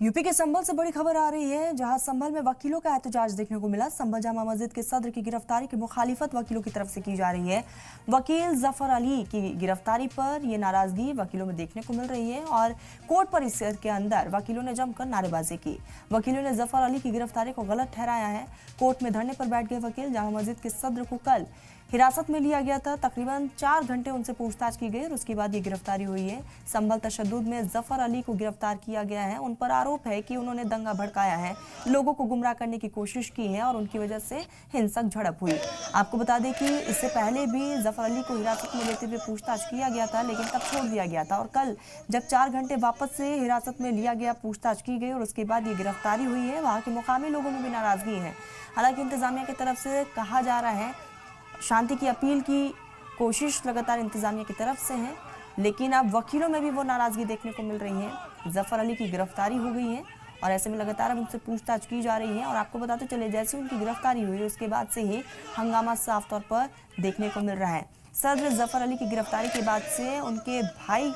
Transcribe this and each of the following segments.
UP के संभल से बड़ी खबर आ रही है, जहां संभल में वकीलों का एहतजाज देखने को मिला। संभल जामा मस्जिद के सदर की गिरफ्तारी की मुखालिफत वकीलों की तरफ से की जा रही है। वकील जफर अली की गिरफ्तारी पर यह नाराजगी वकीलों में देखने को मिल रही है और कोर्ट परिसर के अंदर वकीलों ने जमकर नारेबाजी की। वकीलों ने जफर अली की गिरफ्तारी को गलत ठहराया है। कोर्ट में धरने पर बैठ गए वकील। जामा मस्जिद के सदर को कल हिरासत में लिया गया था। तकरीबन 4 घंटे उनसे पूछताछ की गई और उसके बाद ये गिरफ्तारी हुई है। संभल तशद्दुद में जफर अली को गिरफ्तार किया गया है। उन पर आरोप है कि उन्होंने दंगा भड़काया है, लोगों को गुमराह करने की कोशिश की है और उनकी वजह से हिंसक झड़प हुई। आपको बता दें कि इससे पहले भी जफर अली को हिरासत में लेते हुए पूछताछ किया गया था, लेकिन तब छोड़ दिया गया था और कल जब 4 घंटे वापस से हिरासत में लिया गया, पूछताछ की गई और उसके बाद ये गिरफ्तारी हुई है। वहाँ के मुकामी लोगों में भी नाराजगी है। हालांकि इंतजामिया की तरफ से कहा जा रहा है, शांति की अपील की कोशिश लगातार इंतजामिया की तरफ से है, लेकिन अब वकीलों में भी वो नाराजगी देखने को मिल रही है। जफर अली की गिरफ्तारी हो गई है और ऐसे में लगातार अब उनसे पूछताछ की जा रही है। और आपको बताते चले, जैसे उनकी गिरफ्तारी हुई उसके बाद से ही हंगामा साफ तौर पर देखने को मिल रहा है। सदर जफर अली की गिरफ्तारी के बाद से उनके भाई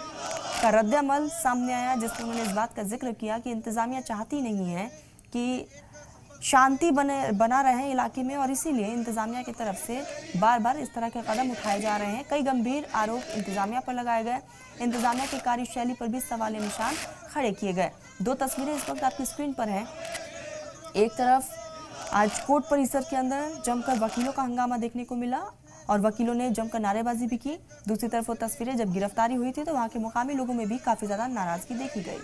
का रद्द-ए-अमल सामने आया, जिसमें उन्होंने इस बात का जिक्र किया कि इंतजामिया चाहती नहीं है कि शांति बना रहे इलाके में और इसीलिए इंतजामिया की तरफ से बार बार इस तरह के कदम उठाए जा रहे हैं। कई गंभीर आरोप इंतजामिया पर लगाए गए। इंतजामिया की कार्यशैली पर भी सवाल निशान खड़े किए गए। 2 तस्वीरें इस वक्त आपकी स्क्रीन पर हैं। एक तरफ आज कोर्ट परिसर के अंदर जमकर वकीलों का हंगामा देखने को मिला और वकीलों ने जमकर नारेबाजी भी की। दूसरी तरफ वो तस्वीरें जब गिरफ्तारी हुई थी तो वहाँ के मुकामी लोगों में भी काफी ज्यादा नाराजगी देखी गई।